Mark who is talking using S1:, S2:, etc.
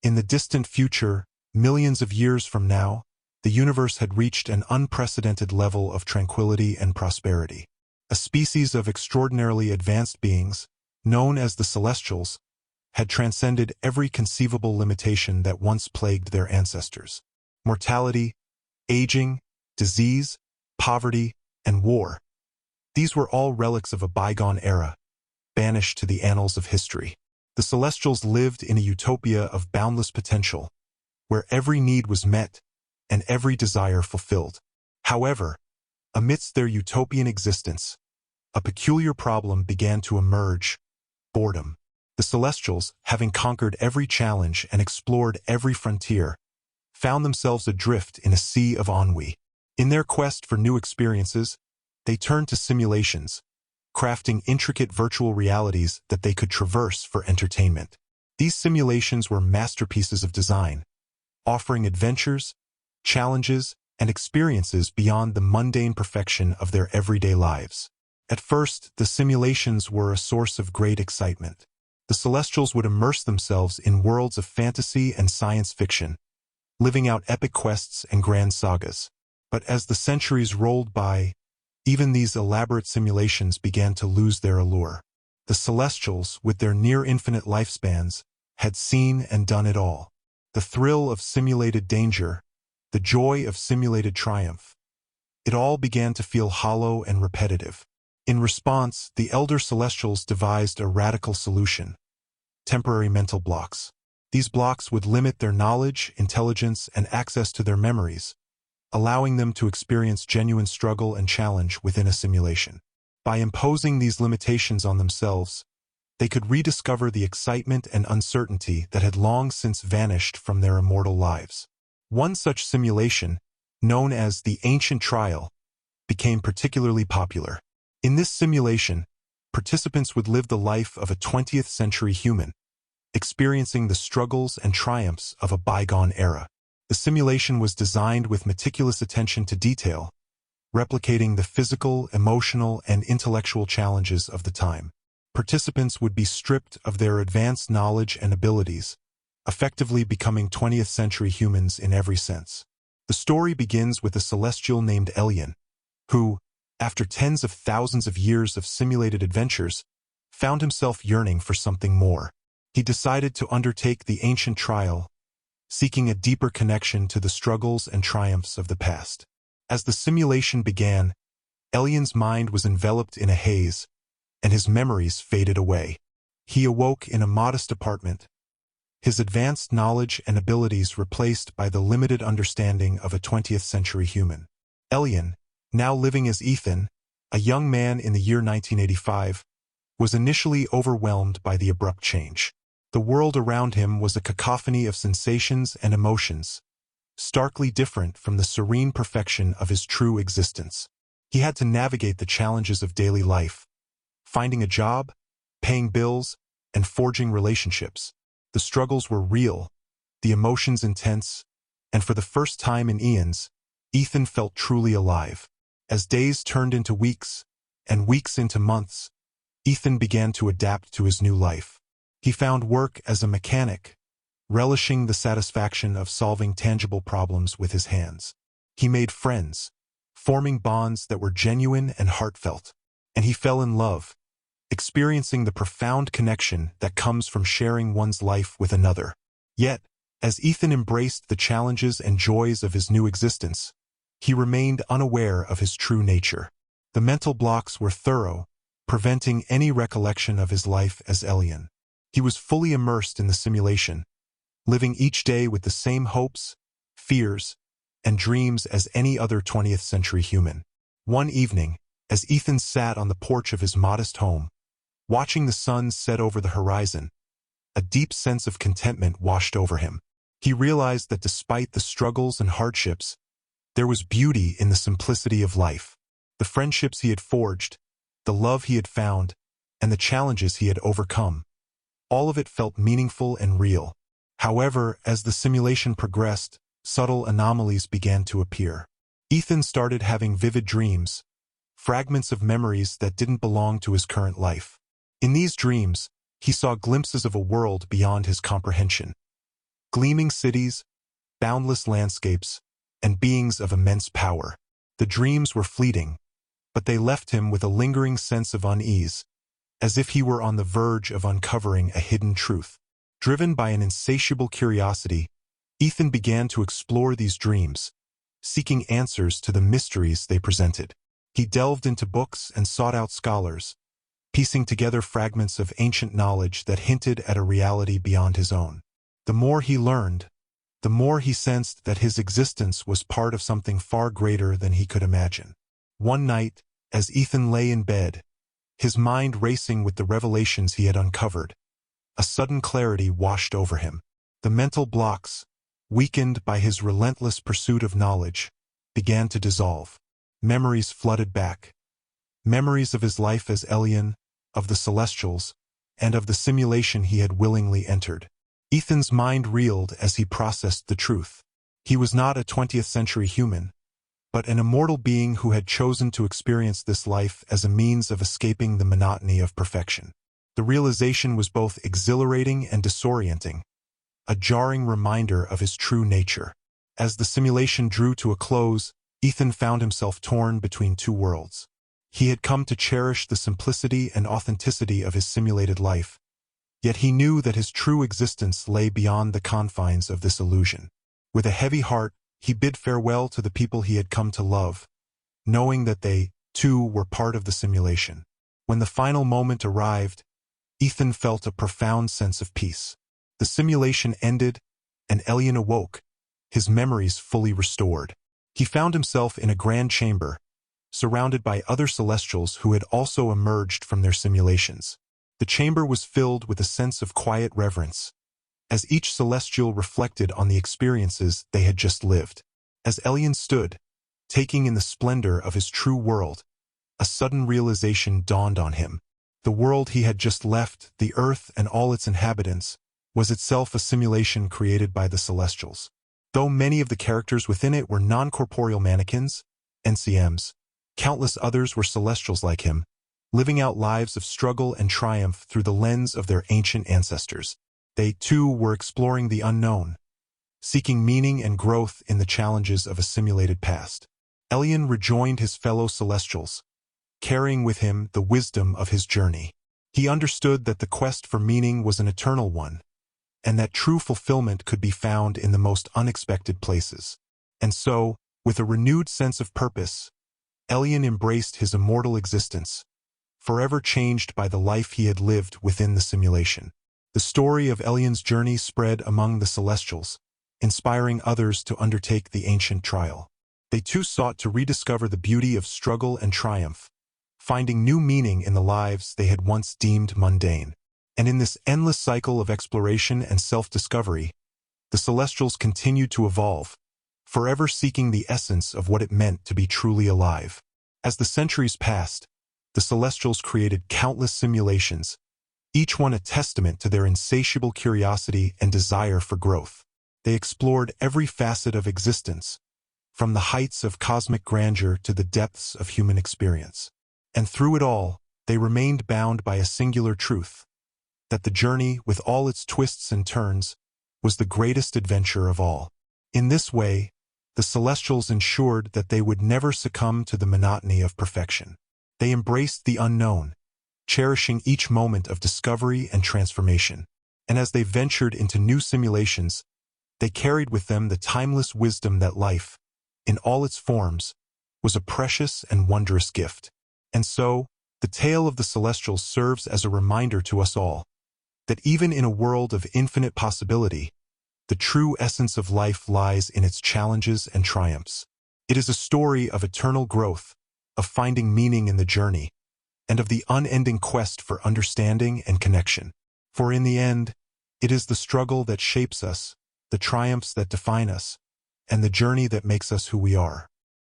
S1: In the distant future, millions of years from now, the universe had reached an unprecedented level of tranquility and prosperity. A species of extraordinarily advanced beings, known as the Celestials, had transcended every conceivable limitation that once plagued their ancestors. Mortality, aging, disease, poverty, and war. These were all relics of a bygone era, banished to the annals of history. The Celestials lived in a utopia of boundless potential, where every need was met and every desire fulfilled. However, amidst their utopian existence, a peculiar problem began to emerge: boredom. The Celestials, having conquered every challenge and explored every frontier, found themselves adrift in a sea of ennui. In their quest for new experiences, they turned to simulations, crafting intricate virtual realities that they could traverse for entertainment. These simulations were masterpieces of design, offering adventures, challenges, and experiences beyond the mundane perfection of their everyday lives. At first, the simulations were a source of great excitement. The Celestials would immerse themselves in worlds of fantasy and science fiction, living out epic quests and grand sagas. But as the centuries rolled by, even these elaborate simulations began to lose their allure. The Celestials, with their near-infinite lifespans, had seen and done it all. The thrill of simulated danger, the joy of simulated triumph. It all began to feel hollow and repetitive. In response, the elder Celestials devised a radical solution: temporary mental blocks. These blocks would limit their knowledge, intelligence, and access to their memories, allowing them to experience genuine struggle and challenge within a simulation. By imposing these limitations on themselves, they could rediscover the excitement and uncertainty that had long since vanished from their immortal lives. One such simulation, known as the Ancient Trial, became particularly popular. In this simulation, participants would live the life of a 20th century human, experiencing the struggles and triumphs of a bygone era. The simulation was designed with meticulous attention to detail, replicating the physical, emotional, and intellectual challenges of the time. Participants would be stripped of their advanced knowledge and abilities, effectively becoming 20th century humans in every sense. The story begins with a celestial named Elyon, who, after tens of thousands of years of simulated adventures, found himself yearning for something more. He decided to undertake the Ancient Trial, seeking a deeper connection to the struggles and triumphs of the past. As the simulation began, Elyon's mind was enveloped in a haze, and his memories faded away. He awoke in a modest apartment, his advanced knowledge and abilities replaced by the limited understanding of a 20th century human. Elyon, now living as Ethan, a young man in the year 1985, was initially overwhelmed by the abrupt change. The world around him was a cacophony of sensations and emotions, starkly different from the serene perfection of his true existence. He had to navigate the challenges of daily life, finding a job, paying bills, and forging relationships. The struggles were real, the emotions intense, and for the first time in eons, Ethan felt truly alive. As days turned into weeks, and weeks into months, Ethan began to adapt to his new life. He found work as a mechanic, relishing the satisfaction of solving tangible problems with his hands. He made friends, forming bonds that were genuine and heartfelt, and he fell in love, experiencing the profound connection that comes from sharing one's life with another. Yet, as Ethan embraced the challenges and joys of his new existence, he remained unaware of his true nature. The mental blocks were thorough, preventing any recollection of his life as Elyon. He was fully immersed in the simulation, living each day with the same hopes, fears, and dreams as any other 20th century human. One evening, as Ethan sat on the porch of his modest home, watching the sun set over the horizon, a deep sense of contentment washed over him. He realized that despite the struggles and hardships, there was beauty in the simplicity of life. The friendships he had forged, the love he had found, and the challenges he had overcome. All of it felt meaningful and real. However, as the simulation progressed, subtle anomalies began to appear. Ethan started having vivid dreams, fragments of memories that didn't belong to his current life. In these dreams, he saw glimpses of a world beyond his comprehension. gleaming cities, boundless landscapes, and beings of immense power. The dreams were fleeting, but they left him with a lingering sense of unease, as if he were on the verge of uncovering a hidden truth. Driven by an insatiable curiosity, Ethan began to explore these dreams, seeking answers to the mysteries they presented. He delved into books and sought out scholars, piecing together fragments of ancient knowledge that hinted at a reality beyond his own. The more he learned, the more he sensed that his existence was part of something far greater than he could imagine. One night, as Ethan lay in bed, his mind racing with the revelations he had uncovered, a sudden clarity washed over him. The mental blocks, weakened by his relentless pursuit of knowledge, began to dissolve. Memories flooded back. Memories of his life as Elyon, of the Celestials, and of the simulation he had willingly entered. Ethan's mind reeled as he processed the truth. He was not a 20th-century human, but an immortal being who had chosen to experience this life as a means of escaping the monotony of perfection. The realization was both exhilarating and disorienting, a jarring reminder of his true nature. As the simulation drew to a close, Ethan found himself torn between two worlds. He had come to cherish the simplicity and authenticity of his simulated life, yet he knew that his true existence lay beyond the confines of this illusion. With a heavy heart, he bid farewell to the people he had come to love, knowing that they, too, were part of the simulation. When the final moment arrived, Ethan felt a profound sense of peace. The simulation ended, and Elyon awoke, his memories fully restored. He found himself in a grand chamber, surrounded by other Celestials who had also emerged from their simulations. The chamber was filled with a sense of quiet reverence, as each Celestial reflected on the experiences they had just lived. As Elyon stood, taking in the splendor of his true world, a sudden realization dawned on him. The world he had just left, the Earth and all its inhabitants, was itself a simulation created by the Celestials. Though many of the characters within it were non-corporeal mannequins, NCMs, countless others were Celestials like him, living out lives of struggle and triumph through the lens of their ancient ancestors. They, too, were exploring the unknown, seeking meaning and growth in the challenges of a simulated past. Elyon rejoined his fellow Celestials, carrying with him the wisdom of his journey. He understood that the quest for meaning was an eternal one, and that true fulfillment could be found in the most unexpected places. And so, with a renewed sense of purpose, Elyon embraced his immortal existence, forever changed by the life he had lived within the simulation. The story of Elyon's journey spread among the Celestials, inspiring others to undertake the ancient trial. They too sought to rediscover the beauty of struggle and triumph, finding new meaning in the lives they had once deemed mundane. And in this endless cycle of exploration and self-discovery, the Celestials continued to evolve, forever seeking the essence of what it meant to be truly alive. As the centuries passed, the Celestials created countless simulations, each one a testament to their insatiable curiosity and desire for growth. They explored every facet of existence, from the heights of cosmic grandeur to the depths of human experience. And through it all, they remained bound by a singular truth, that the journey, with all its twists and turns, was the greatest adventure of all. In this way, the Celestials ensured that they would never succumb to the monotony of perfection. They embraced the unknown, cherishing each moment of discovery and transformation. And as they ventured into new simulations, they carried with them the timeless wisdom that life, in all its forms, was a precious and wondrous gift. And so, the tale of the Celestials serves as a reminder to us all, that even in a world of infinite possibility, the true essence of life lies in its challenges and triumphs. It is a story of eternal growth, of finding meaning in the journey, and of the unending quest for understanding and connection. For in the end, it is the struggle that shapes us, the triumphs that define us, and the journey that makes us who we are.